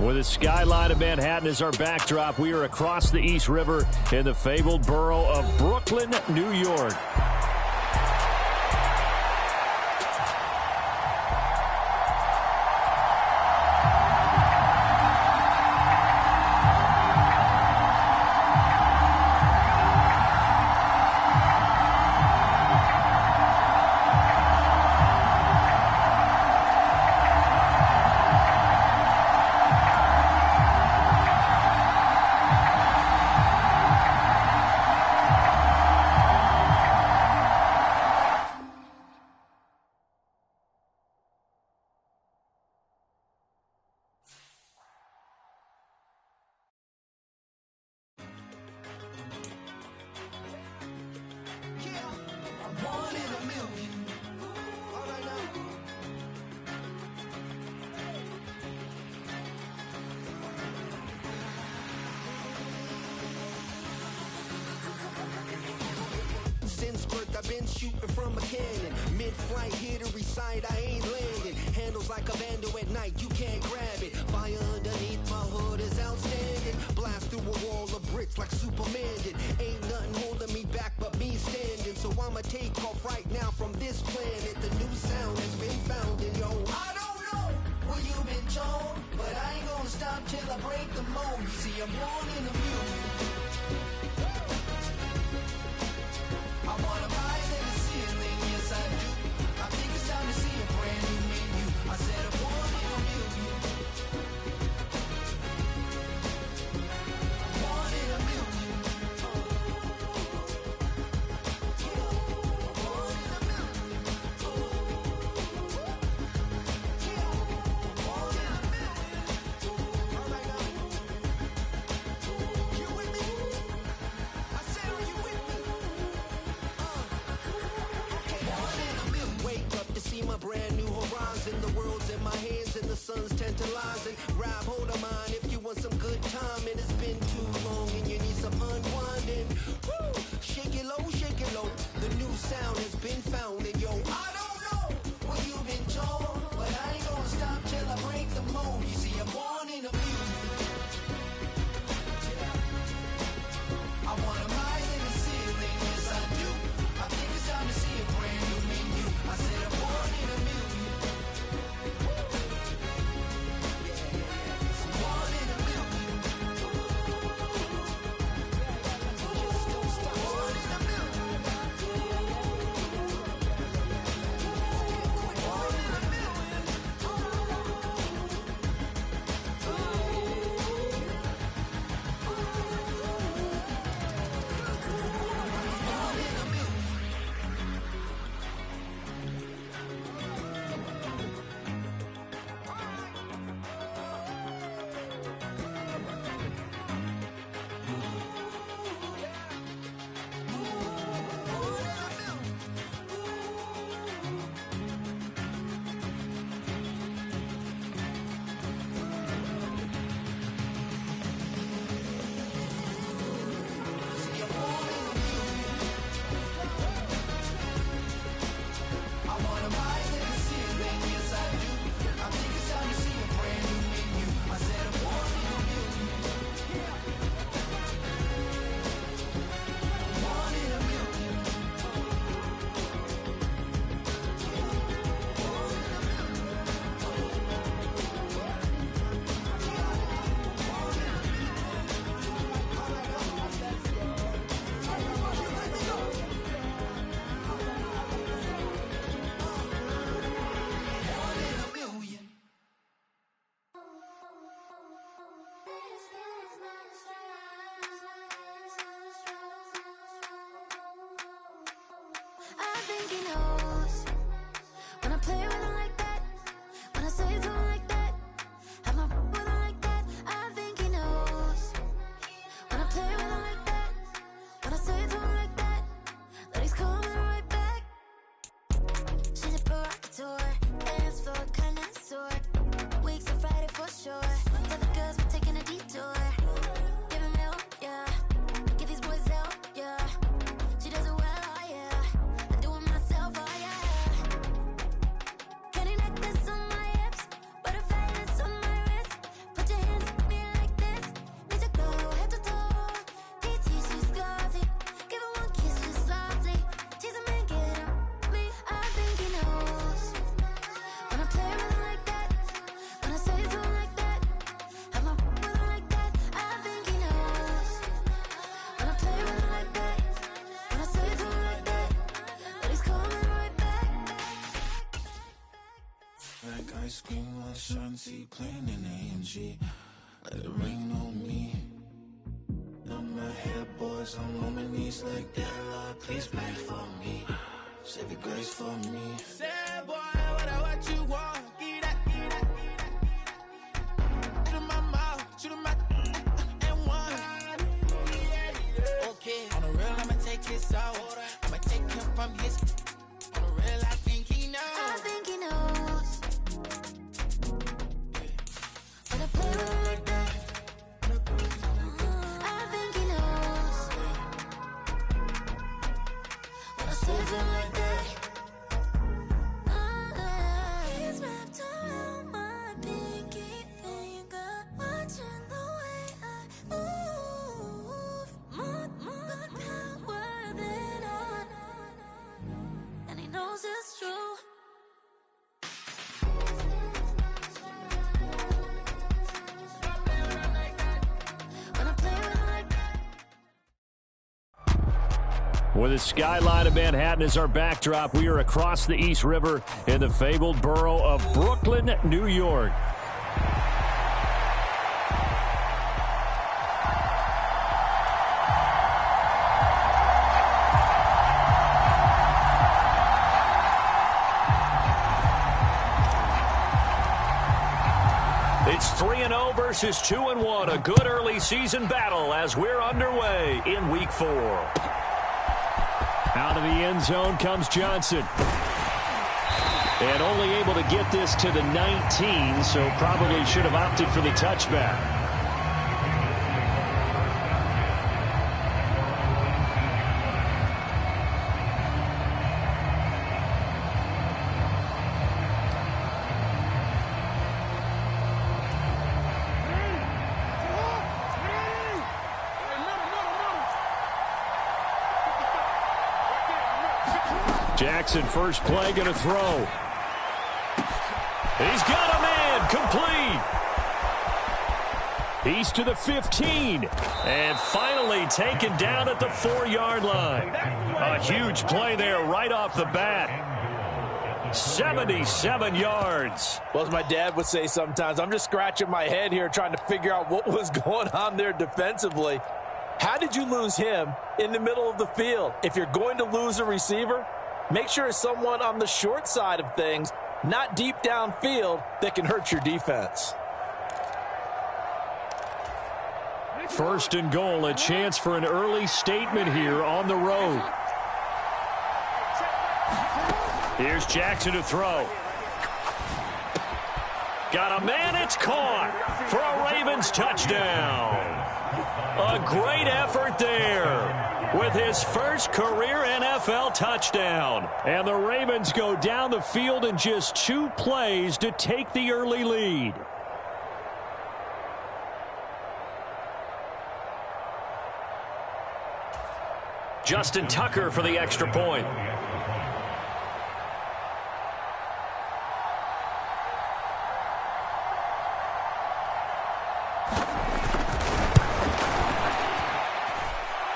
With the skyline of Manhattan as our backdrop, we are across the East River in the fabled borough of Brooklyn, New York. I've been shooting from a cannon. Mid-flight, here to recite, I ain't landing. Handles like a vandal at night, you can't grab it. Fire underneath my hood is outstanding. Blast through a wall of bricks like Superman did. Ain't nothing holding me back but me standing. So I'ma take off right now from this planet. The new sound has been found in yo. I don't know where you've been told, but I ain't gonna stop till I break the mold. You see, I'm born in a music. I wanna rise in the ceiling, yes I do. I think it's time to see a brand new menu. I said I'm born in a million. Born in a million. Born in a million. Born in a million. All right now. You with me? I said, are you with me? Wake up to see my brand new horizon. The world's in my hands and the sun's tantalizing. Grab hold of mine if you want some good time. And it's been too long and you need some unwinding. Woo! Shake it low. The new sound has been found. And yo, I don't know what you've been told, but I ain't gonna stop till I break the mold. You see, I'm born in a music. I wanna rise in the ceiling, yes I do. I think it's time to see a brand new menu. I said I'm born in a million. Yeah, born in a million. Just don't stop. Born in a million. Born in a million. Born in a million. I wanna rise in the ceiling, yes I do. I think it's time to see a brand new menu. I said I'm born in a million. Born in a million. Born in a million. Born in a million. I think he knows when I play with him like that, when I say to him like that, have my with him like that. I think he knows when I play with him like that, when I say to him like that, that he's coming right back. She's a provocateur, dance floor connoisseur. Weeks on Friday for sure. Tell the girls we're taking a detour. Give him hell, yeah. Get these boys out, yeah. She does it well, oh yeah. I do it myself, we playing in AMG. Let it rain on me. On my head, boys, I'm on my knees like that. Lord, please pray for me. Save your grace for me. Say, boy, what you want? Get that. Shoot in my mouth, shoot in my and one. Okay, on the real, I'ma take his out. I'ma take him from his. On the real, I think he knows. I think he knows. But I play with him like that. I think he knows. When I save him like that. He's wrapped around my pinky finger, watching the way I move. More power than on. And he knows it's true. When I play with him like that. With the skyline of Manhattan as our backdrop, we are across the East River in the fabled borough of Brooklyn, New York. It's 3-0 versus 2-1, a good early season battle as we're underway in Week 4. Out of the end zone comes Johnson. And only able to get this to the 19, so probably should have opted for the touchback. Jackson, first play, going to throw. He's got a man, complete. He's to the 15. And finally taken down at the 4-yard line. A huge play there right off the bat. 77 yards. Well, as my dad would say sometimes, I'm just scratching my head here trying to figure out what was going on there defensively. How did you lose him in the middle of the field? If you're going to lose a receiver, make sure it's someone on the short side of things, not deep downfield, that can hurt your defense. First and goal, a chance for an early statement here on the road. Here's Jackson to throw. Got a man, it's caught for a Ravens touchdown. A great effort there with his first career NFL touchdown. And the Ravens go down the field in just 2 plays to take the early lead. Justin Tucker for the extra point.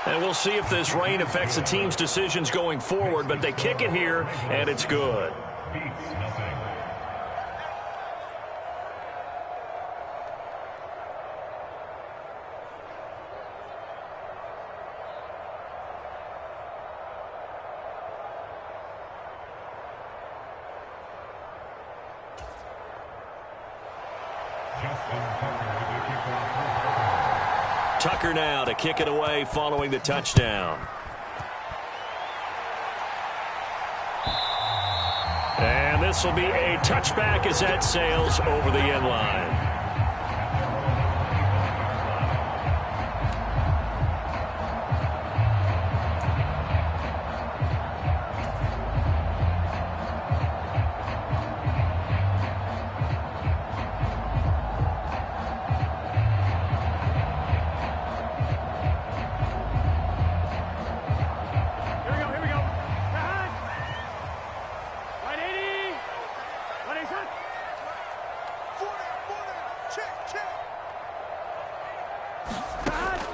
And we'll see if this rain affects the team's decisions going forward, but they kick it here, and it's good. Tucker now to kick it away following the touchdown. And this will be a touchback as that sails over the end line.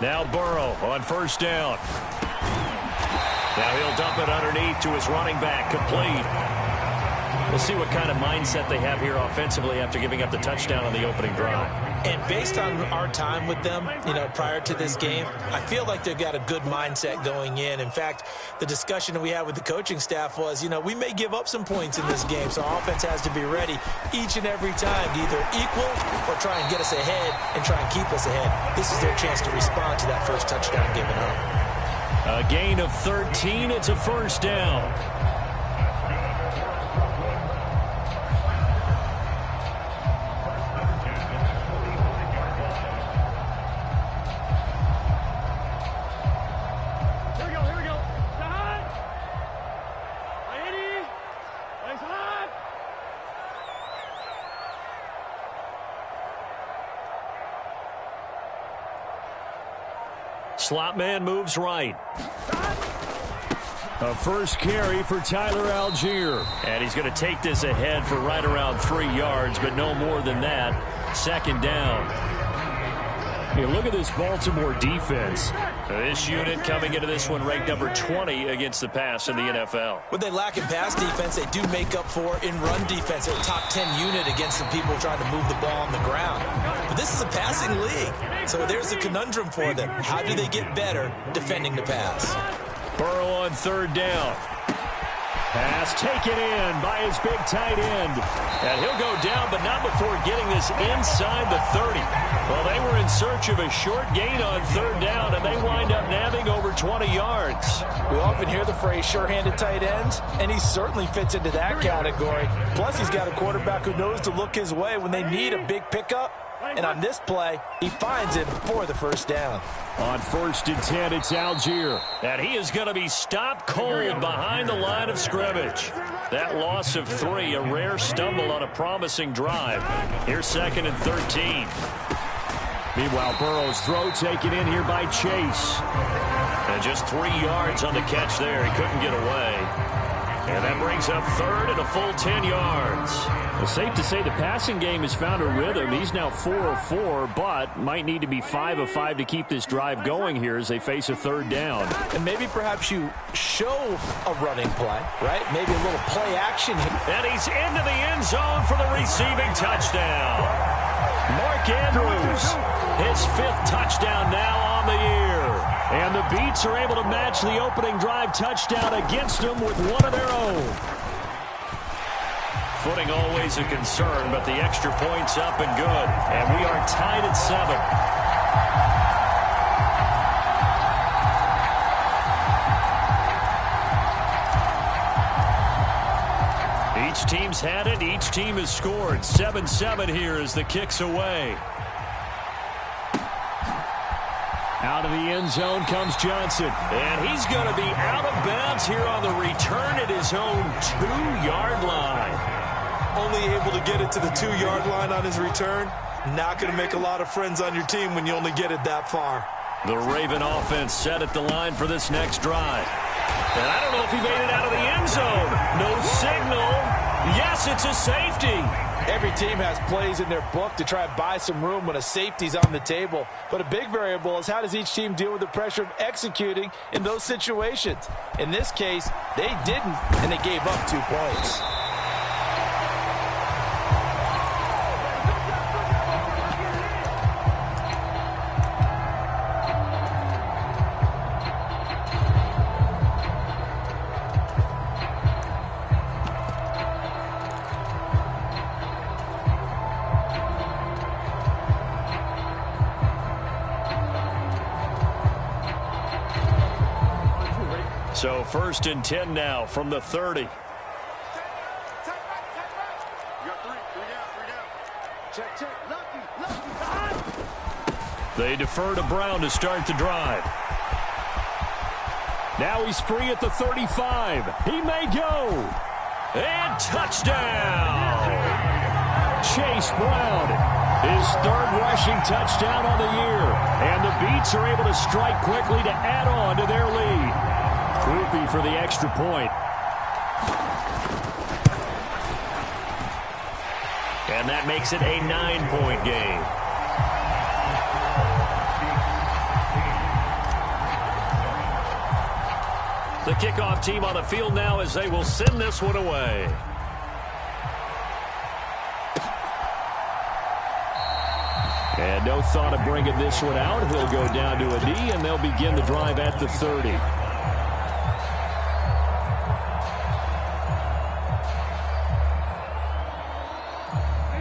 Now Burrow on first down. Now he'll dump it underneath to his running back, complete. We'll see what kind of mindset they have here offensively after giving up the touchdown on the opening drive. And based on our time with them, prior to this game, I feel like they've got a good mindset going in. In fact, the discussion that we had with the coaching staff was, we may give up some points in this game, so our offense has to be ready each and every time to either equal or try and get us ahead and try and keep us ahead. This is their chance to respond to that first touchdown given up. A gain of 13. It's a first down. Slot man moves right. A first carry for Tyler Algier. And he's going to take this ahead for right around 3 yards, but no more than that. Second down. Hey, look at this Baltimore defense. This unit coming into this one ranked number 20 against the pass in the NFL. When they lack in pass defense, they do make up for in run defense. They're a top 10 unit against the people trying to move the ball on the ground. But this is a passing league, so there's a conundrum for them. How do they get better defending the pass? Burrow on third down. Pass taken in by his big tight end. And he'll go down, but not before getting this inside the 30. Well, they were in search of a short gain on third down, and they wind up nabbing over 20 yards. We often hear the phrase sure-handed tight ends, and he certainly fits into that category. Plus, he's got a quarterback who knows to look his way when they need a big pickup. And on this play, he finds it for the first down. On 1st and 10, it's Algier. And he is going to be stopped cold behind the line of scrimmage. That loss of 3, a rare stumble on a promising drive. Here's 2nd and 13. Meanwhile, Burrow's throw taken in here by Chase. And just 3 yards on the catch there. He couldn't get away. And that brings up 3rd and a full 10 yards. Well, safe to say the passing game has found a rhythm. He's now 4 of 4, but might need to be 5 of 5 to keep this drive going here as they face a third down. And maybe perhaps you show a running play, right? Maybe a little play action here. And he's into the end zone for the receiving touchdown. Mark Andrews, his 5th touchdown now on the year. And the Beats are able to match the opening drive touchdown against them with one of their own. Footing always a concern, but the extra point's up and good. And we are tied at 7. Each team's had it. Each team has scored. 7-7 here as the kick's away. Out of the end zone comes Johnson. And he's going to be out of bounds here on the return at his own 2-yard line. Only able to get it to the 2-yard line on his return. Not going to make a lot of friends on your team when you only get it that far. The Raven offense set at the line for this next drive. And I don't know if he made it out of the end zone. No signal. Yes, it's a safety. Every team has plays in their book to try and buy some room when a safety's on the table. But a big variable is how does each team deal with the pressure of executing in those situations. In this case, they didn't, and they gave up 2 points. So 1st and 10 now from the 30. They defer to Brown to start the drive. Now he's free at the 35. He may go. And touchdown! Chase Brown, his 3rd rushing touchdown on the year. And the Beats are able to strike quickly to add on to their lead. Groupie for the extra point. And that makes it a 9-point game. The kickoff team on the field now as they will send this one away. No thought of bringing this one out. He'll go down to a knee, and they'll begin the drive at the 30.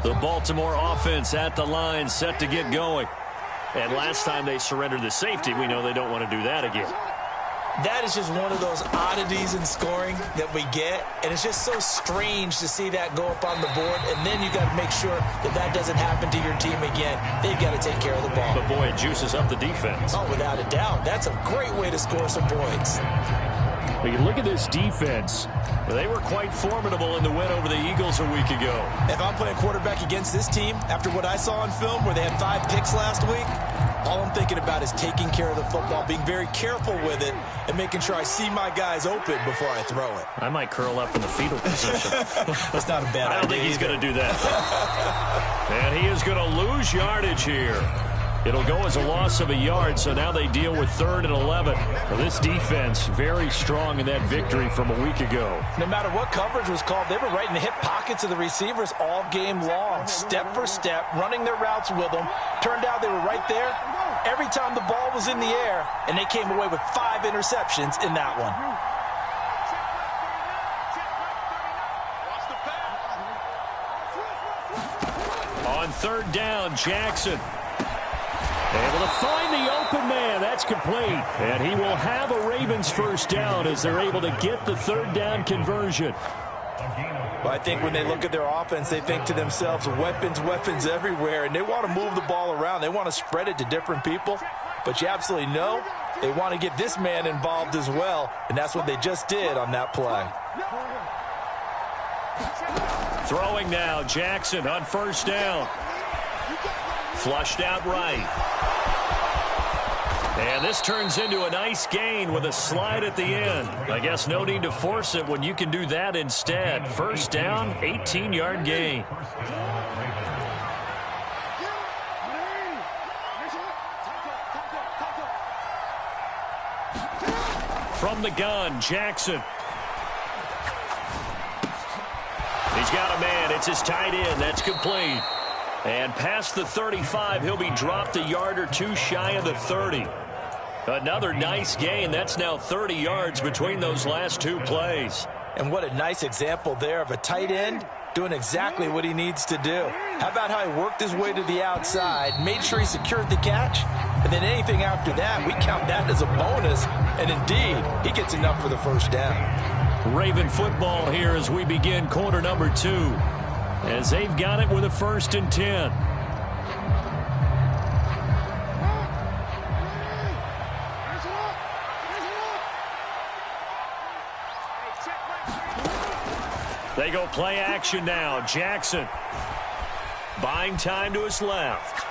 The Baltimore offense at the line, set to get going. And last time they surrendered the safety, we know they don't want to do that again. That is just one of those oddities in scoring that we get, and it's just so strange to see that go up on the board, and then you got to make sure that that doesn't happen to your team again. They've got to take care of the ball. But, boy, it juices up the defense. Oh, without a doubt. That's a great way to score some points. But you look at this defense. They were quite formidable in the win over the Eagles a week ago. If I'm playing quarterback against this team, after what I saw on film where they had 5 picks last week, all I'm thinking about is taking care of the football, being very careful with it, and making sure I see my guys open before I throw it. I might curl up in the fetal position. That's not a bad idea. I don't think he's going to do that. And he is going to lose yardage here. It'll go as a loss of a yard, so now they deal with 3rd and 11. Well, this defense very strong in that victory from a week ago. No matter what coverage was called, they were right in the hip pockets of the receivers all game long, step for step, running their routes with them. Turned out they were right there every time the ball was in the air, and they came away with 5 interceptions in that one. On 3rd down, Jackson able to find the open man. That's complete. And he will have a Ravens first down as they're able to get the 3rd down conversion. Well, I think when they look at their offense, they think to themselves, weapons, weapons everywhere, and they want to move the ball around. They want to spread it to different people. But you absolutely know they want to get this man involved as well, and that's what they just did on that play. Throwing now, Jackson on 1st down. Flushed out right. And this turns into a nice gain with a slide at the end. I guess no need to force it when you can do that instead. 1st down, 18-yard gain. From the gun, Jackson. He's got a man. It's his tight end. That's complete. And past the 35, he'll be dropped a yard or 2 shy of the 30. Another nice gain. That's now 30 yards between those last 2 plays. And what a nice example there of a tight end doing exactly what he needs to do. How about how he worked his way to the outside, made sure he secured the catch, and then anything after that, we count that as a bonus. And indeed, he gets enough for the 1st down. Raven football here as we begin quarter number 2. As they've got it with a 1st and 10. They go play action now. Jackson buying time to his left.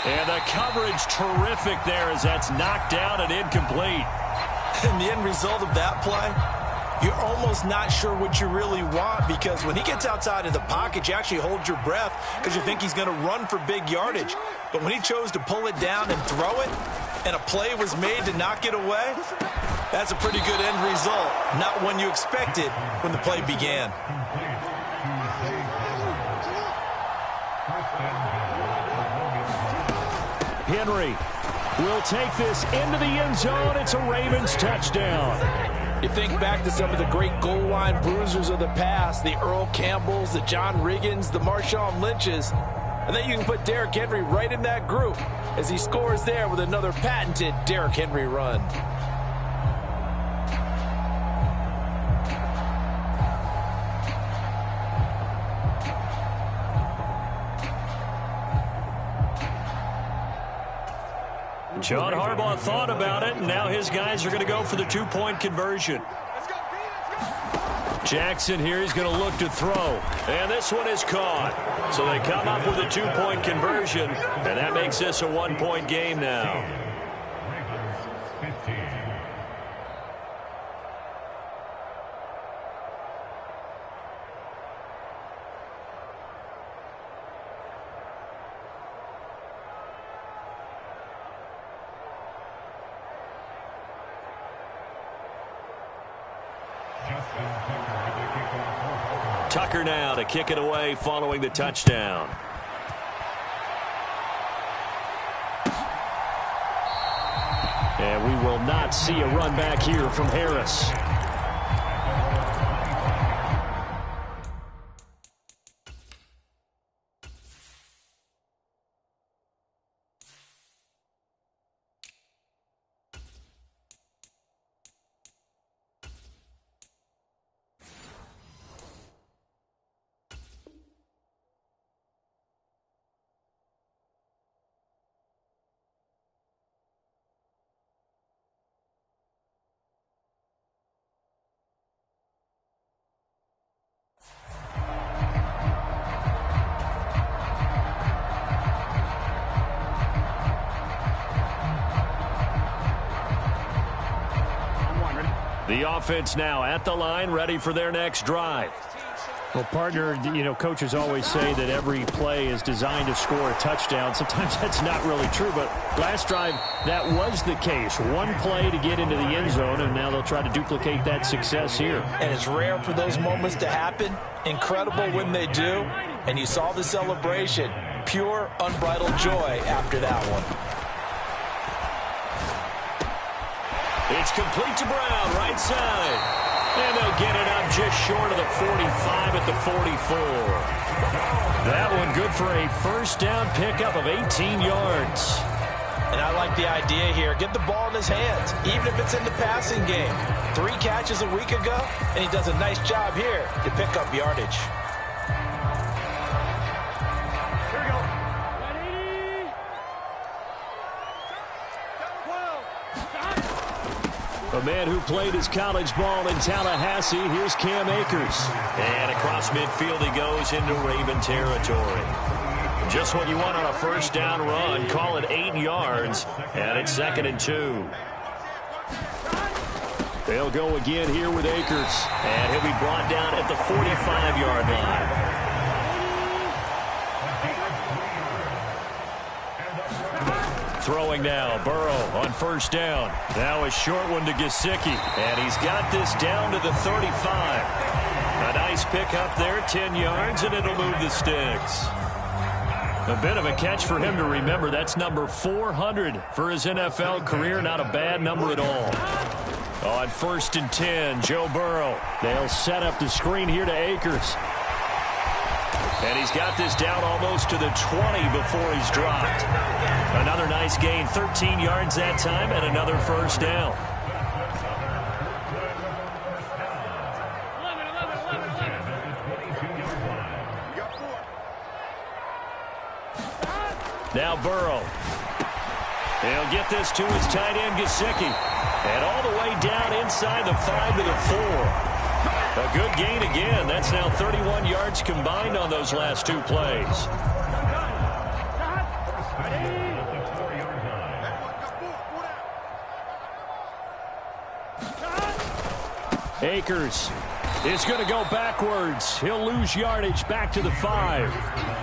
And the coverage terrific there as that's knocked down and incomplete. And the end result of that play, you're almost not sure what you really want, because when he gets outside of the pocket, you actually hold your breath because you think he's going to run for big yardage. But when he chose to pull it down and throw it, and a play was made to knock it away, that's a pretty good end result. Not one you expected when the play began. Henry will take this into the end zone. It's a Ravens touchdown. You think back to some of the great goal line bruisers of the past, the Earl Campbells, the John Riggins, the Marshawn Lynches, and then you can put Derrick Henry right in that group as he scores there with another patented Derrick Henry run. John Harbaugh thought about it, and now his guys are going to go for the 2-point conversion. Jackson here, he's going to look to throw. And this one is caught. So they come up with a 2-point conversion, and that makes this a 1-point game now. Tucker now to kick it away following the touchdown. And we will not see a run back here from Harris. The offense now at the line, ready for their next drive. Well, partner, you know, coaches always say that every play is designed to score a touchdown. Sometimes that's not really true, but last drive, that was the case. One play to get into the end zone, and now they'll try to duplicate that success here. And it's rare for those moments to happen. Incredible when they do. And you saw the celebration. Pure, unbridled joy after that one. It's complete to Brown, right side. And they'll get it up just short of the 45 at the 44. That one good for a first down pickup of 18 yards. And I like the idea here. Get the ball in his hands, even if it's in the passing game. 3 catches a week ago, and he does a nice job here to pick up yardage. A man who played his college ball in Tallahassee, here's Cam Akers. And across midfield he goes into Raven territory. Just what you want on a first down run. Call it 8 yards, and it's 2nd and 2. They'll go again here with Akers. And he'll be brought down at the 45-yard line. Throwing now, Burrow on first down. Now a short one to Gesicki. And he's got this down to the 35. A nice pick up there, 10 yards, and it'll move the sticks. A bit of a catch for him to remember. That's number 400 for his NFL career. Not a bad number at all. On 1st and 10, Joe Burrow. They'll set up the screen here to Akers. And he's got this down almost to the 20 before he's dropped. Another nice gain, 13 yards that time, and another first down. Now Burrow. He'll get this to his tight end, Gesicki. And all the way down inside the 5 to the 4. A good gain again. That's now 31 yards combined on those last 2 plays. Akers is going to go backwards. He'll lose yardage back to the 5.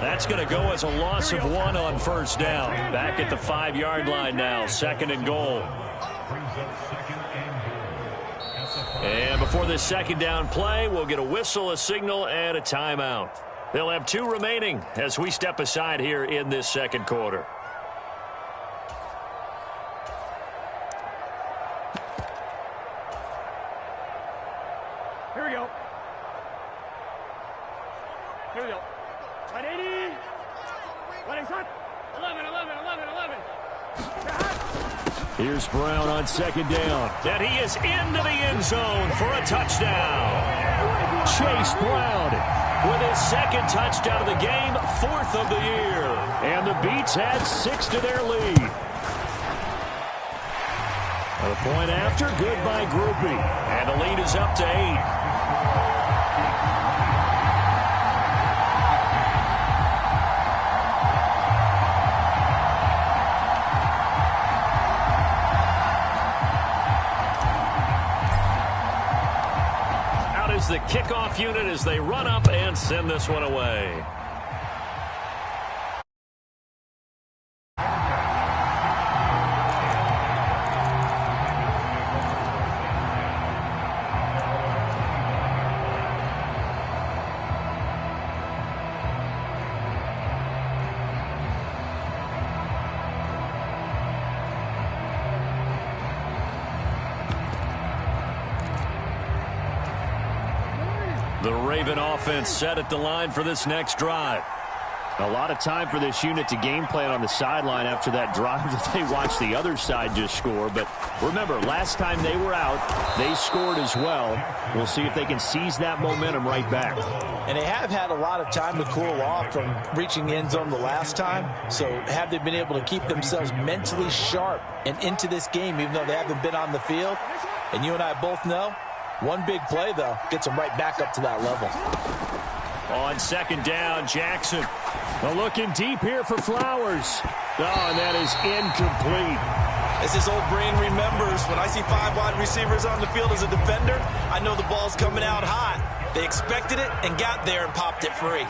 That's going to go as a loss of 1 on first down. Back at the 5-yard line now, 2nd and goal. And before this second down play, we'll get a whistle, a signal, and a timeout. They'll have 2 remaining as we step aside here in this second quarter. Here we go. Here we go. 180. 11, 11, 11, 11. Here's Brown on second down. And he is into the end zone for a touchdown. Chase Brown with his 2nd touchdown of the game, 4th of the year. And the Beats had 6 to their lead. A point after, good by Groupie. And the lead is up to 8. The kickoff unit as they run up and send this one away. The Raven offense set at the line for this next drive. A lot of time for this unit to game plan on the sideline after that drive that they watched the other side just score. But remember, last time they were out, they scored as well. We'll see if they can seize that momentum right back. And they have had a lot of time to cool off from reaching the end zone the last time. So have they been able to keep themselves mentally sharp and into this game, even though they haven't been on the field? And you and I both know, one big play, though, gets them right back up to that level. On second down, Jackson. Looking deep here for Flowers. Oh, and that is incomplete. As his old brain remembers, when I see 5 wide receivers on the field as a defender, I know the ball's coming out hot. They expected it and got there and popped it free.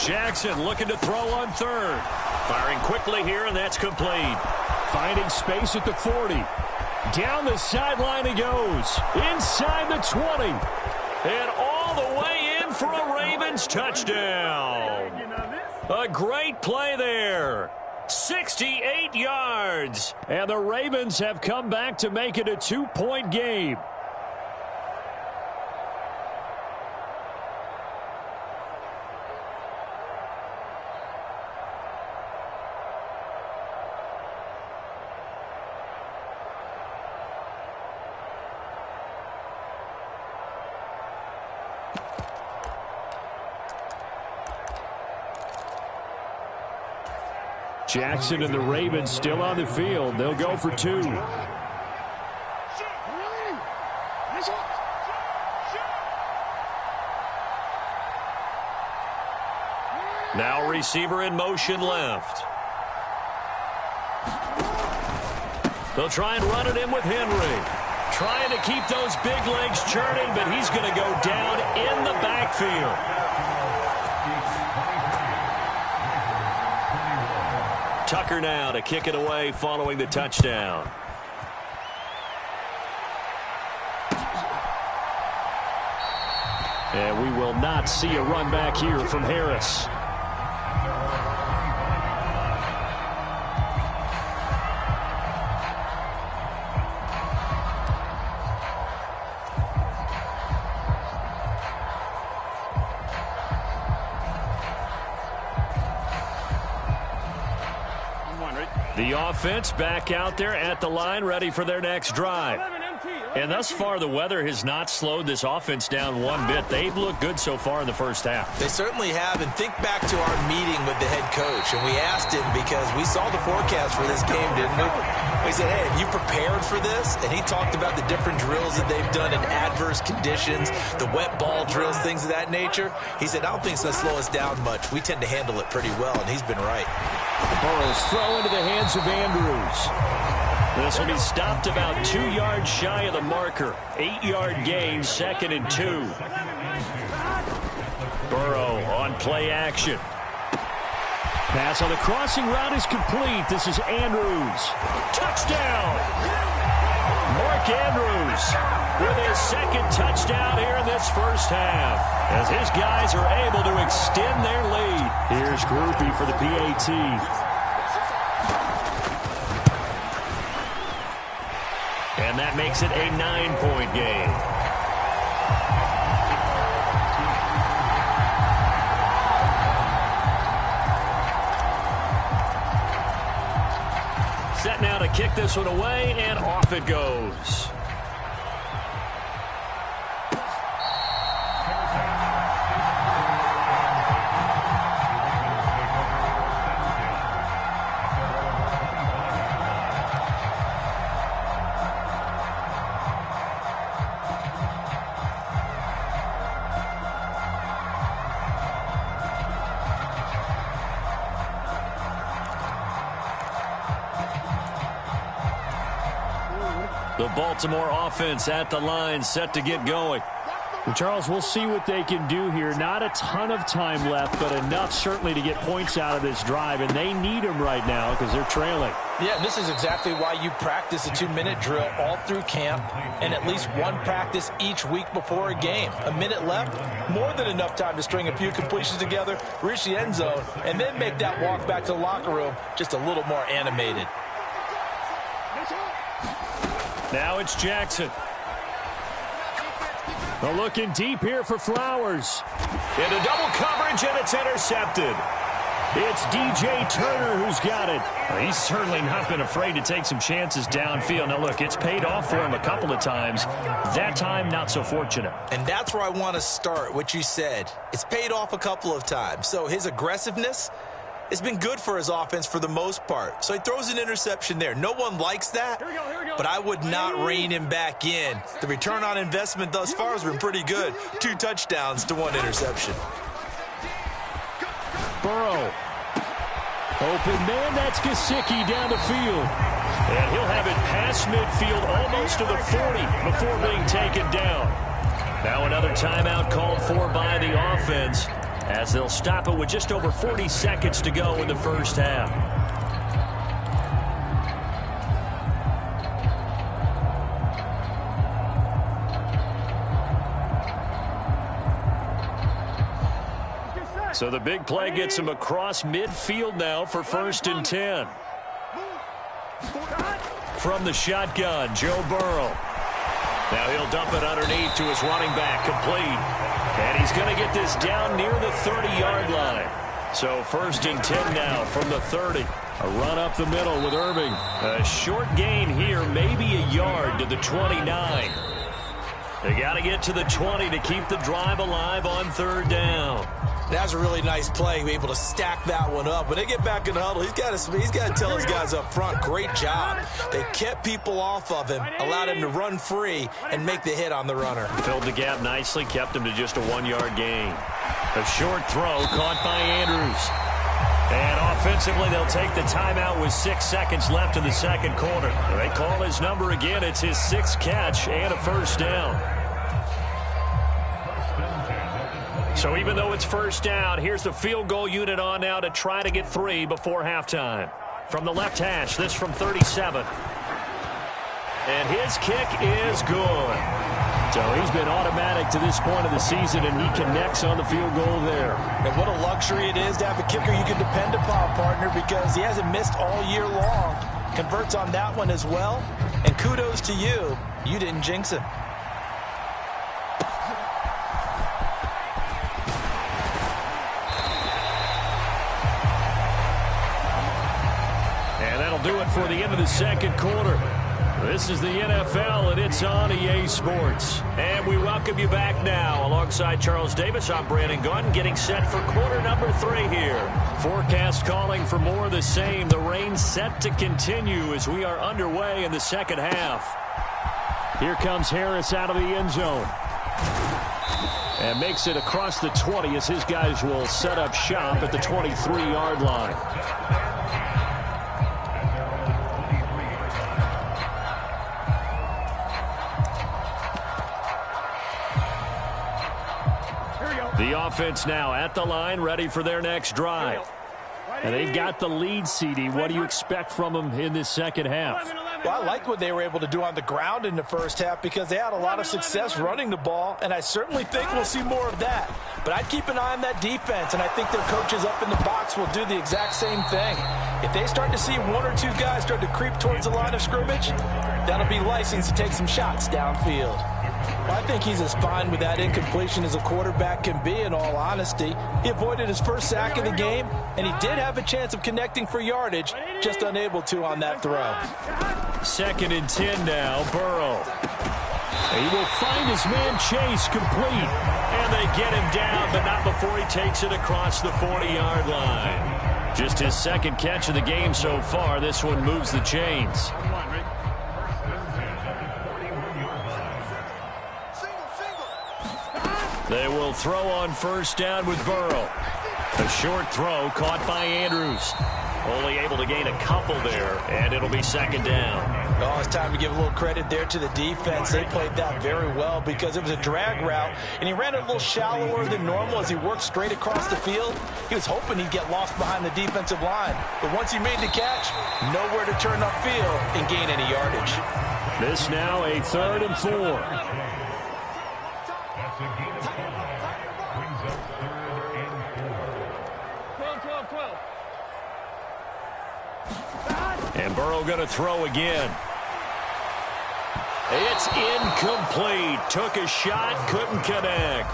Jackson looking to throw on third. Firing quickly here, and that's complete. Finding space at the 40. Down the sideline he goes. Inside the 20. And all the way in for a Ravens touchdown. A great play there. 68 yards. And the Ravens have come back to make it a 2-point game. Jackson and the Ravens still on the field. They'll go for 2. Now receiver in motion left. They'll try and run it in with Henry. Trying to keep those big legs churning, but he's going to go down in the backfield. Tucker now to kick it away following the touchdown. And we will not see a run back here from Harris. The offense back out there at the line, ready for their next drive. And thus far, the weather has not slowed this offense down one bit. They've looked good so far in the first half. They certainly have. And think back to our meeting with the head coach. And we asked him, because we saw the forecast for this game, didn't we? We said, hey, have you prepared for this? And he talked about the different drills that they've done in adverse conditions, the wet ball drills, things of that nature. He said, I don't think it's going to slow us down much. We tend to handle it pretty well, and he's been right. Burrow's throw into the hands of Andrews. This will be stopped about 2 yards shy of the marker. 8-yard gain, 2nd and 2. Burrow on play action. Pass on the crossing route is complete. This is Andrews. Touchdown! Mark Andrews with his 2nd touchdown here in this first half, as his guys are able to extend their lead. Here's Groupie for the PAT. And that makes it a 9-point game. Set now to kick this one away, and off it goes. The Baltimore offense at the line, set to get going. And Charles, we'll see what they can do here. Not a ton of time left, but enough certainly to get points out of this drive, and they need them right now because they're trailing. Yeah, and this is exactly why you practice a 2-minute drill all through camp and at least one practice each week before a game. A minute left, more than enough time to string a few completions together, reach the end zone, and then make that walk back to the locker room just a little more animated. Now it's Jackson. Well, looking deep here for Flowers. Into double coverage, and it's intercepted. It's DJ Turner who's got it. Well, he's certainly not been afraid to take some chances downfield. Now, look, it's paid off for him a couple of times. That time, not so fortunate. And that's where I want to start, what you said. It's paid off a couple of times. So his aggressiveness has been good for his offense for the most part. So he throws an interception there. No one likes that, but I would not rein him back in. The return on investment thus far has been pretty good. 2 touchdowns to 1 interception. Burrow. Open man, that's Gesicki down the field. And he'll have it past midfield almost to the 40 before being taken down. Now another timeout called for by the offense as they'll stop it with just over 40 seconds to go in the first half. So the big play gets him across midfield now for 1st and 10. From the shotgun, Joe Burrow. Now he'll dump it underneath to his running back, complete. And he's going to get this down near the 30-yard line. So 1st and 10 now from the 30. A run up the middle with Irving. A short gain here, maybe a yard to the 29. They got to get to the 20 to keep the drive alive on 3rd down. That's a really nice play, able to stack that one up. When they get back in the huddle, he's got to tell his guys up front, great job. They kept people off of him, allowed him to run free and make the hit on the runner. Filled the gap nicely, kept him to just a 1-yard gain. A short throw caught by Andrews. And offensively, they'll take the timeout with 6 seconds left in the second quarter. They call his number again. It's his 6th catch and a 1st down. So even though it's 1st down, here's the field goal unit on now to try to get 3 before halftime. From the left hash, this from 37. And his kick is good. So he's been automatic to this point of the season, and he connects on the field goal there. And what a luxury it is to have a kicker you can depend upon, partner, because he hasn't missed all year long. Converts on that one as well. And kudos to you. You didn't jinx him. Do it for the end of the second quarter. This is the NFL, and it's on EA Sports. And we welcome you back now. Alongside Charles Davis, I'm Brandon Gunn, getting set for quarter number 3 here. Forecast calling for more of the same. The rain set to continue as we are underway in the second half. Here comes Harris out of the end zone. And makes it across the 20 as his guys will set up shop at the 23-yard line. The offense now at the line, ready for their next drive. And they've got the lead, CD. What do you expect from them in this second half? Well, I like what they were able to do on the ground in the first half because they had a lot of success running the ball, and I certainly think we'll see more of that. But I'd keep an eye on that defense, and I think their coaches up in the box will do the exact same thing. If they start to see 1 or 2 guys start to creep towards the line of scrimmage, that'll be license to take some shots downfield. Well, I think he's as fine with that incompletion as a quarterback can be, in all honesty. He avoided his first sack of the game, and he did have a chance of connecting for yardage, just unable to on that throw. 2nd and 10 now, Burrow. He will find his man Chase complete. And they get him down, but not before he takes it across the 40-yard line. Just his 2nd catch of the game so far. This one moves the chains. They will throw on 1st down with Burrow. A short throw caught by Andrews. Only able to gain a couple there, and it'll be 2nd down. Oh, it's time to give a little credit there to the defense. They played that very well because it was a drag route, and he ran it a little shallower than normal as he worked straight across the field. He was hoping he'd get lost behind the defensive line, but once he made the catch, nowhere to turn upfield and gain any yardage. This now a 3rd and 4. And Burrow going to throw again. It's incomplete. Took a shot, couldn't connect.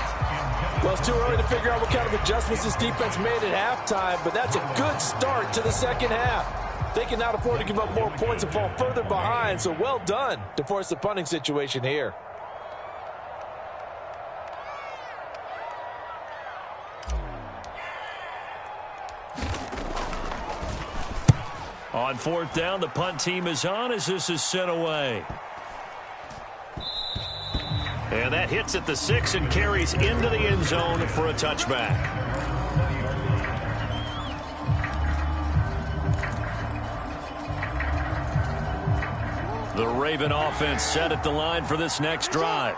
Well, it's too early to figure out what kind of adjustments this defense made at halftime, but that's a good start to the second half. They cannot afford to give up more points and fall further behind, so well done to force the punting situation here. On fourth down, the punt team is on as this is sent away. And that hits at the 6 and carries into the end zone for a touchback. The Raven offense set at the line for this next drive.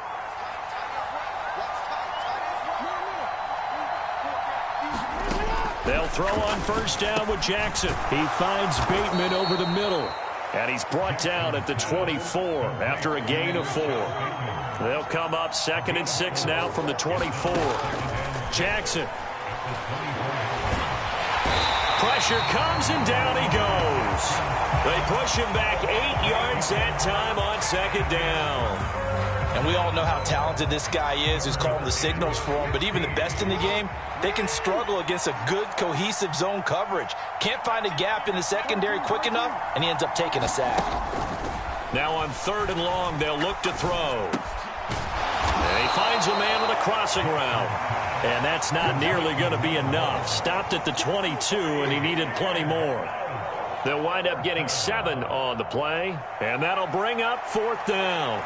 They'll throw on first down with Jackson. He finds Bateman over the middle. And he's brought down at the 24 after a gain of 4. They'll come up 2nd and 6 now from the 24. Jackson. Pressure comes and down he goes. They push him back 8 yards that time on 2nd down. And we all know how talented this guy is who's calling the signals for him, but even the best in the game, they can struggle against a good, cohesive zone coverage. Can't find a gap in the secondary quick enough, and he ends up taking a sack. Now on 3rd and long, they'll look to throw. And he finds a man with a crossing route. And that's not nearly going to be enough. Stopped at the 22, and he needed plenty more. They'll wind up getting 7 on the play, and that'll bring up 4th down.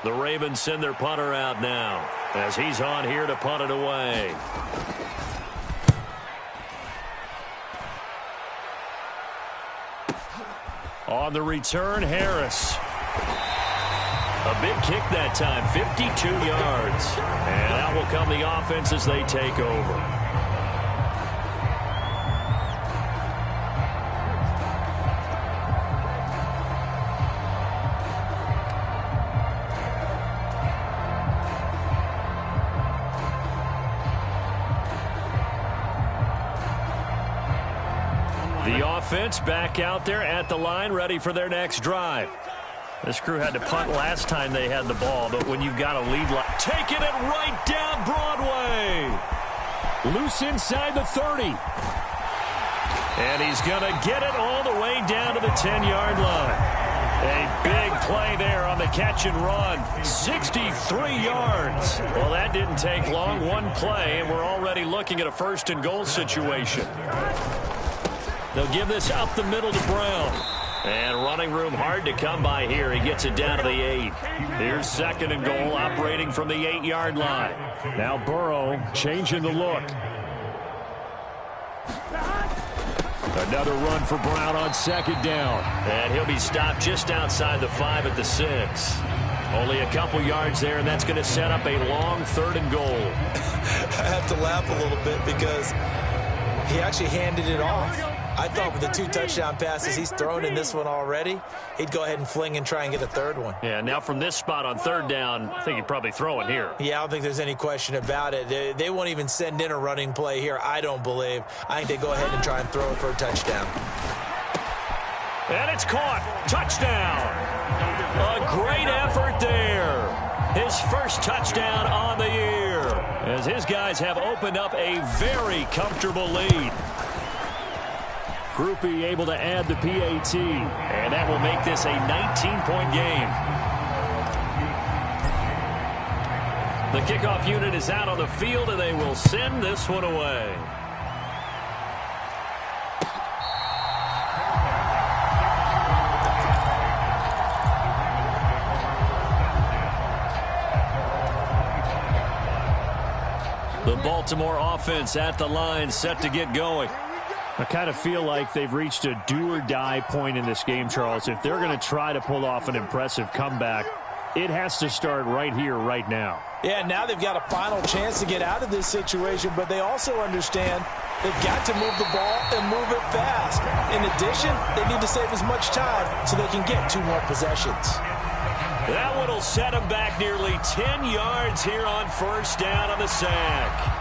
The Ravens send their punter out now as he's on here to punt it away. On the return, Harris. A big kick that time, 52 yards. And out will come the offense as they take over. Offense back out there at the line, ready for their next drive. This crew had to punt last time they had the ball, but when you've got a lead, taking it right down Broadway. Loose inside the 30. And he's going to get it all the way down to the 10-yard line. A big play there on the catch and run. 63 yards. Well, that didn't take long. One play, and we're already looking at a 1st and goal situation. They'll give this up the middle to Brown. And running room hard to come by here. He gets it down to the 8. Here's 2nd and goal, operating from the 8-yard line. Now Burrow changing the look. Another run for Brown on 2nd down. And he'll be stopped just outside the 5 at the 6. Only a couple yards there, and that's going to set up a long 3rd and goal. I have to laugh a little bit because he actually handed it off. I thought with the 2 touchdown passes he's thrown in this one already, he'd go ahead and fling and try and get a 3rd one. Yeah, now from this spot on 3rd down, I think he'd probably throw it here. Yeah, I don't think there's any question about it. They won't even send in a running play here, I don't believe. I think they go ahead and try and throw it for a touchdown. And it's caught. Touchdown. A great effort there. His first touchdown on the year, as his guys have opened up a very comfortable lead. Groupie able to add the PAT, and that will make this a 19-point game. The kickoff unit is out on the field, and they will send this one away. Baltimore offense at the line, set to get going. I kind of feel like they've reached a do-or-die point in this game, Charles. If they're going to try to pull off an impressive comeback, it has to start right here, right now. Yeah, now they've got a final chance to get out of this situation, but they also understand they've got to move the ball and move it fast. In addition, they need to save as much time so they can get 2 more possessions. That one will set them back nearly 10 yards here on first down on the sack.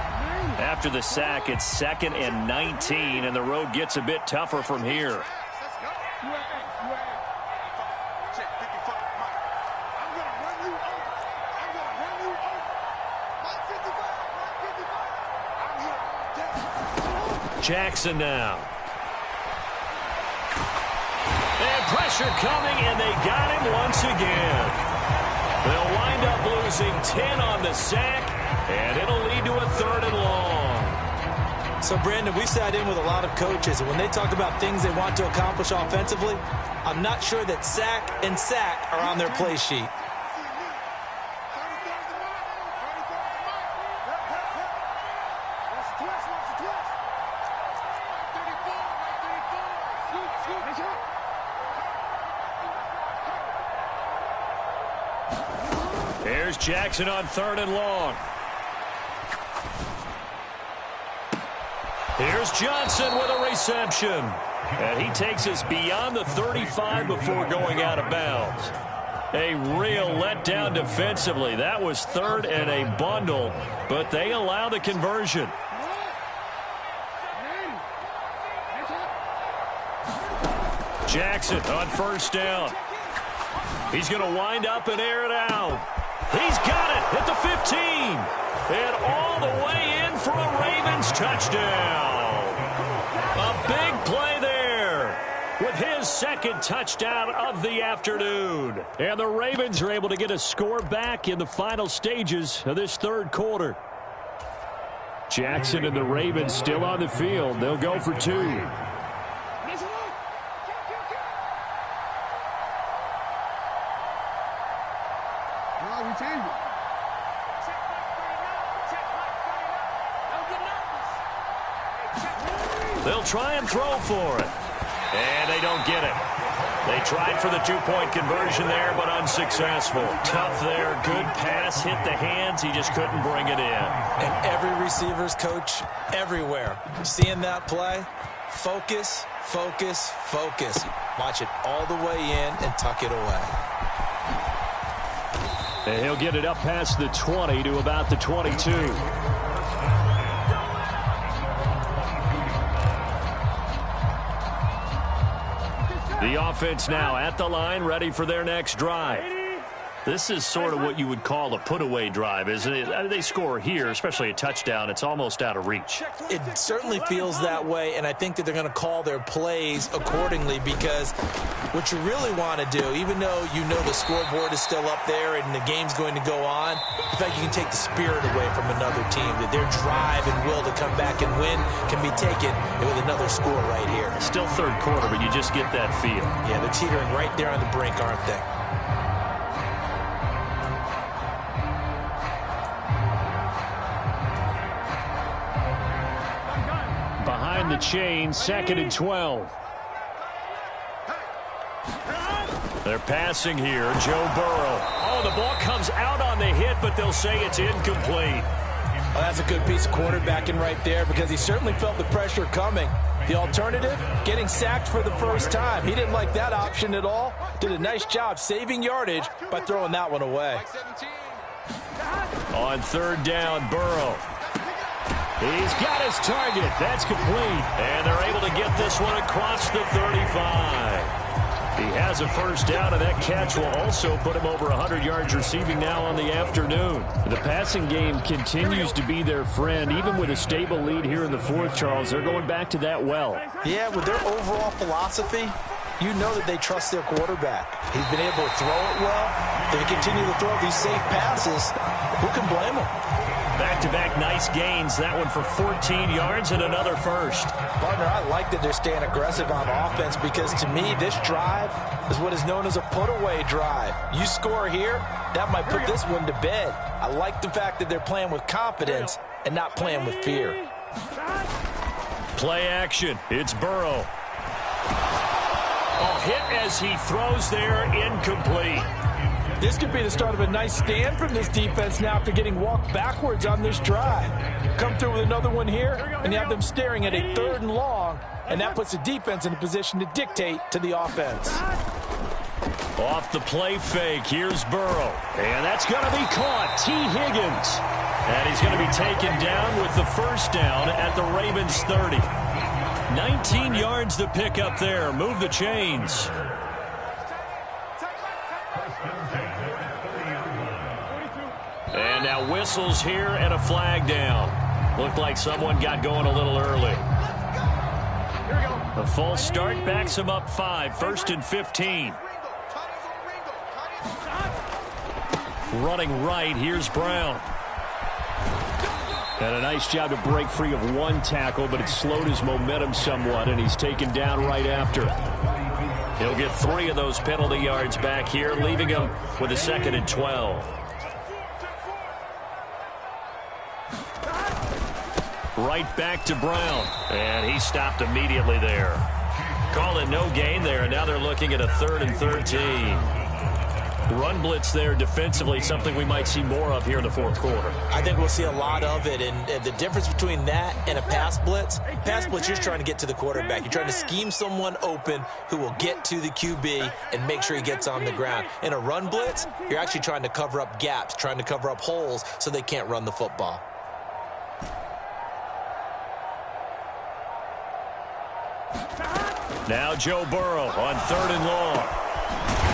After the sack, it's 2nd and 19, and the road gets a bit tougher from here. Jackson now. And pressure coming, and they got him once again. They'll wind up losing 10 on the sack, and it'll lead to a 3rd and long. So, Brandon, we sat in with a lot of coaches, and when they talk about things they want to accomplish offensively, I'm not sure that sack and sack are on their play sheet. Here's Jackson on 3rd and long. Here's Johnson with a reception. And he takes us beyond the 35 before going out of bounds. A real letdown defensively. That was 3rd and a bundle, but they allow the conversion. Jackson on first down. He's going to wind up and air it out. He's got it at the 15. And all the way in for a Ravens touchdown. A big play there with his 2nd touchdown of the afternoon. And the Ravens are able to get a score back in the final stages of this 3rd quarter. Jackson and the Ravens still on the field. They'll go for 2. They'll try and throw for it. And they don't get it. They tried for the 2-point conversion there, but unsuccessful. Tough there. Good pass. Hit the hands. He just couldn't bring it in. And every receiver's coach everywhere, seeing that play, focus, focus, focus. Watch it all the way in and tuck it away. And he'll get it up past the 20 to about the 22. The offense now at the line, ready for their next drive. This is sort of what you would call a put-away drive, isn't it? They score here, especially a touchdown. It's almost out of reach. It certainly feels that way, and I think that they're going to call their plays accordingly, because what you really want to do, even though you know the scoreboard is still up there and the game's going to go on, in fact, you can take the spirit away from another team, that their drive and will to come back and win can be taken with another score right here. Still 3rd quarter, but you just get that feel. Yeah, they're teetering right there on the brink, aren't they? Behind the chain, 2nd and 12. They're passing here. Joe Burrow. Oh, the ball comes out on the hit, but they'll say it's incomplete. Well, that's a good piece of quarterbacking right there, because he certainly felt the pressure coming. The alternative, getting sacked for the first time. He didn't like that option at all. Did a nice job saving yardage by throwing that one away. On 3rd down, Burrow. He's got his target. That's complete. And they're able to get this one across the 35. He has a first down, and that catch will also put him over 100 yards receiving now on the afternoon. The passing game continues to be their friend. Even with a stable lead here in the 4th, Charles, they're going back to that well. Yeah, with their overall philosophy, you know that they trust their quarterback. He's been able to throw it well. They continue to throw these safe passes. Who can blame them? Back-to-back nice gains. That one for 14 yards and another first. Partner, I like that they're staying aggressive on offense, because to me, this drive is what is known as a put-away drive. You score here, that might put this one to bed. I like the fact that they're playing with confidence and not playing with fear. Play action. It's Burrow. Oh, hit as he throws there, incomplete. This could be the start of a nice stand from this defense now after getting walked backwards on this drive. Come through with another one here, and you have them staring at a 3rd and long, and that puts the defense in a position to dictate to the offense. Off the play fake, here's Burrow. And that's going to be caught. T. Higgins. And he's going to be taken down with the first down at the Ravens 30. 19 yards to pick up there. Move the chains. And now whistles here and a flag down. Looked like someone got going a little early. The false start backs him up 5, 1st and 15. Running right, here's Brown. And a nice job to break free of one tackle, but it slowed his momentum somewhat, and he's taken down right after. He'll get 3 of those penalty yards back here, leaving him with a 2nd and 12. Right back to Brown, and he stopped immediately there. Call it no gain there, and now they're looking at a 3rd and 13. Run blitz there defensively, something we might see more of here in the 4th quarter. I think we'll see a lot of it, and the difference between that and a pass blitz, you're trying to get to the quarterback. You're trying to scheme someone open who will get to the QB and make sure he gets on the ground. In a run blitz, you're actually trying to cover up gaps, trying to cover up holes so they can't run the football. Now Joe Burrow on 3rd and long.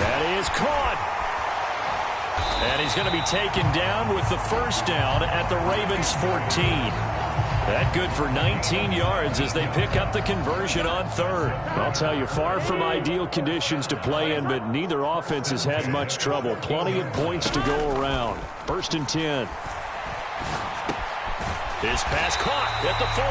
That is caught. And he's going to be taken down with the first down at the Ravens 14. That good for 19 yards as they pick up the conversion on 3rd. I'll tell you, far from ideal conditions to play in, but neither offense has had much trouble. Plenty of points to go around. 1st and 10. His pass caught at the 4.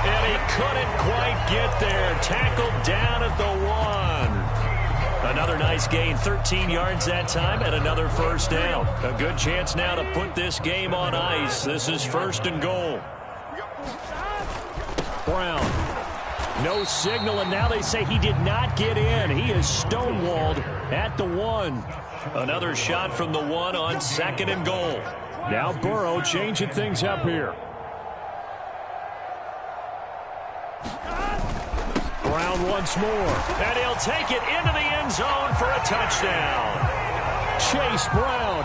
And he couldn't quite get there. Tackled down at the 1. Another nice gain, 13 yards that time, and another first down. A good chance now to put this game on ice. This is 1st and goal. Brown. No signal, and now they say he did not get in. He is stonewalled at the 1. Another shot from the 1 on 2nd and goal. Now Burrow changing things up here. Brown once more. And he'll take it into the end zone for a touchdown. Chase Brown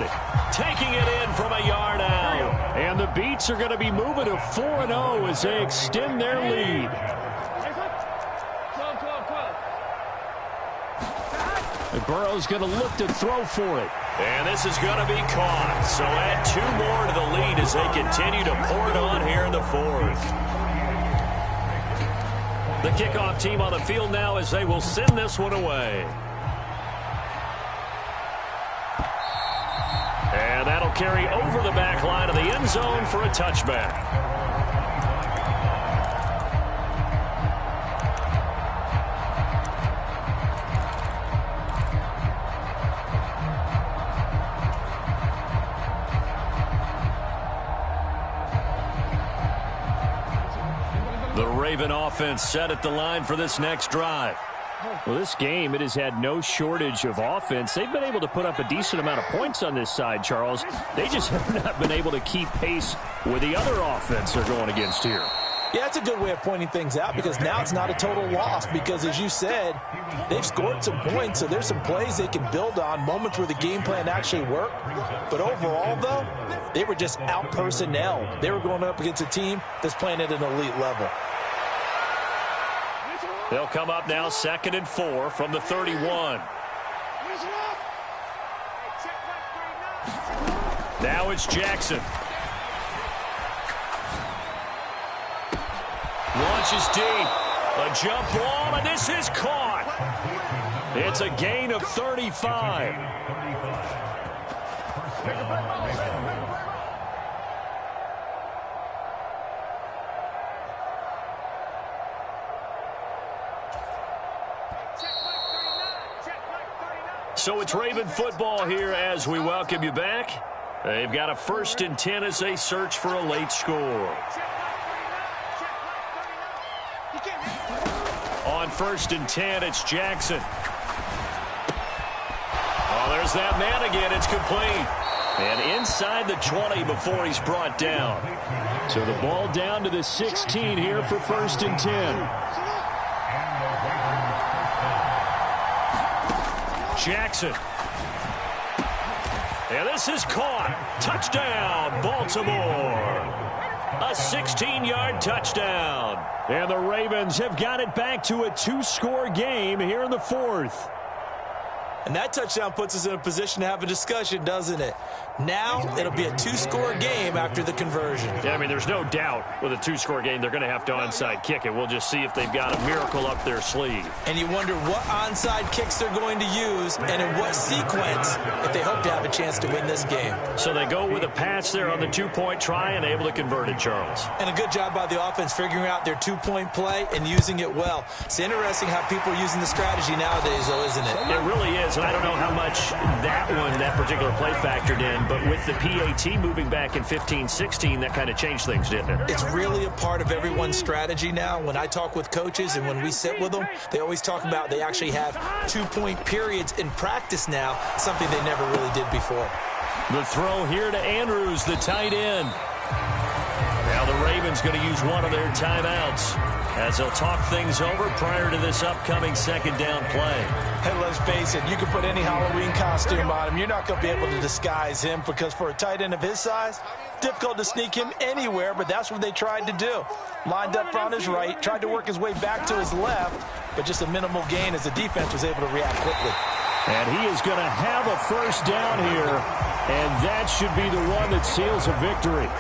taking it in from a yard out. And the Beats are going to be moving to 4-0 as they extend their lead. And Burrow's going to look to throw for it. And this is going to be caught. So add 2 more to the lead as they continue to pour it on here in the 4th. The kickoff team on the field now as they will send this one away. And that'll carry over the back line of the end zone for a touchback. The Raven offense set at the line for this next drive. Well, this game, it has had no shortage of offense. They've been able to put up a decent amount of points on this side, Charles. They just have not been able to keep pace with the other offense they're going against here. Yeah, that's a good way of pointing things out because now it's not a total loss because, as you said, they've scored some points, so there's some plays they can build on, moments where the game plan actually worked. But overall, though, they were just out-personnel. They were going up against a team that's playing at an elite level. They'll come up now 2nd and 4 from the 31. Now it's Jackson. Launches deep. A jump ball, and this is caught. It's a gain of 35. So it's Raven football here as we welcome you back. They've got a 1st and 10 as they search for a late score. On 1st and 10, it's Jackson. Oh, there's that man again. It's complete. And inside the 20 before he's brought down. So the ball down to the 16 here for 1st and 10. Jackson. And this is caught. Touchdown, Baltimore. A 16-yard touchdown. And the Ravens have got it back to a 2-score game here in the 4th. And that touchdown puts us in a position to have a discussion, doesn't it? Now it'll be a 2-score game after the conversion. Yeah, I mean, there's no doubt with a 2-score game they're going to have to onside kick it. We'll just see if they've got a miracle up their sleeve. And you wonder what onside kicks they're going to use and in what sequence if they hope to have a chance to win this game. So they go with a pass there on the 2-point try and able to convert it, Charles. And a good job by the offense figuring out their 2-point play and using it well. It's interesting how people are using the strategy nowadays, though, isn't it? It really is, and I don't know how much that particular play factored in, but with the PAT moving back in 15-16, that kind of changed things, didn't it? It's really a part of everyone's strategy now. When I talk with coaches and when we sit with them, they always talk about they actually have 2-point periods in practice now, something they never really did before. The throw here to Andrews, the tight end. Now the Ravens going to use one of their timeouts as they'll talk things over prior to this upcoming 2nd down play. Hey, let's face it, you can put any Halloween costume on him. You're not going to be able to disguise him because for a tight end of his size, difficult to sneak him anywhere, but that's what they tried to do. Lined up on his right, tried to work his way back to his left, but just a minimal gain as the defense was able to react quickly. And he is going to have a 1st down here, and that should be the one that seals a victory.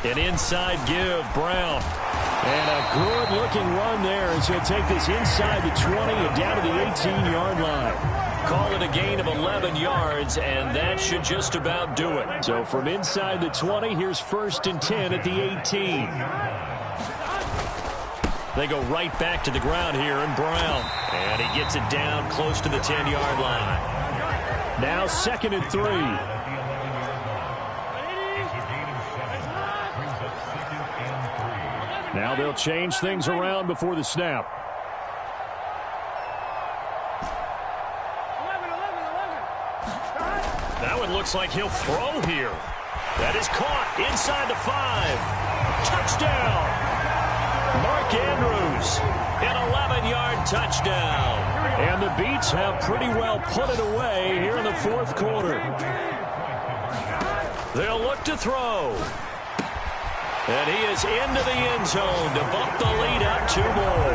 An inside give, Brown. And a good-looking run there as he'll take this inside the 20 and down to the 18-yard line. Call it a gain of 11 yards, and that should just about do it. So from inside the 20, here's 1st and 10 at the 18. They go right back to the ground here, and Brown. And he gets it down close to the 10-yard line. Now 2nd and 3. Now they'll change things around before the snap. That one looks like he'll throw here. That is caught inside the 5. Touchdown! Mark Andrews, an 11-yard touchdown. And the Beats have pretty well put it away here in the 4th quarter. They'll look to throw. And he is into the end zone to bump the lead up 2 more.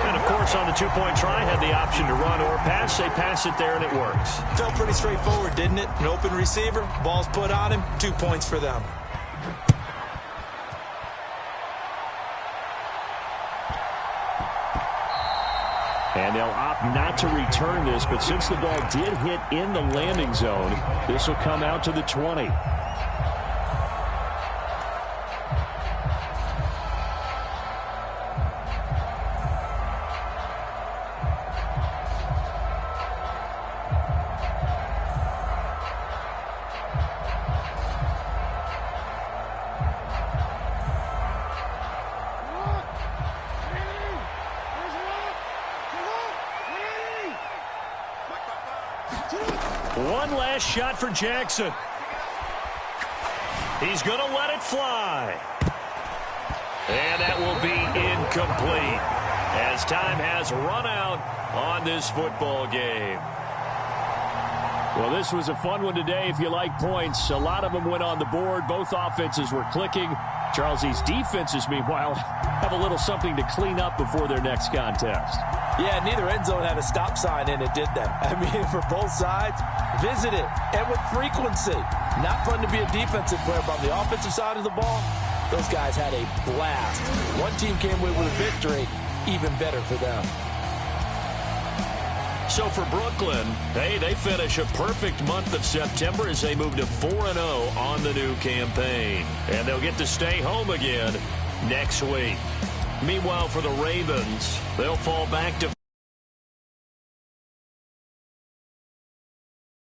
And, of course, on the 2-point try, had the option to run or pass. They pass it there, and it works. Felt pretty straightforward, didn't it? An open receiver, ball's put on him, 2 points for them. And they'll opt not to return this, but since the ball did hit in the landing zone, this will come out to the 20. One last shot for Jackson. He's going to let it fly. And that will be incomplete as time has run out on this football game. Well, this was a fun one today if you like points. A lot of them went on the board. Both offenses were clicking. Charles, these defenses, meanwhile, have a little something to clean up before their next contest. Yeah, neither end zone had a stop sign in it, did they? I mean, for both sides, visit it, and with frequency. Not fun to be a defensive player, but on the offensive side of the ball, those guys had a blast. One team came away with a victory, even better for them. So for Brooklyn, hey, they finish a perfect month of September as they move to 4-0 on the new campaign. And they'll get to stay home again next week. Meanwhile, for the Ravens, they'll fall back to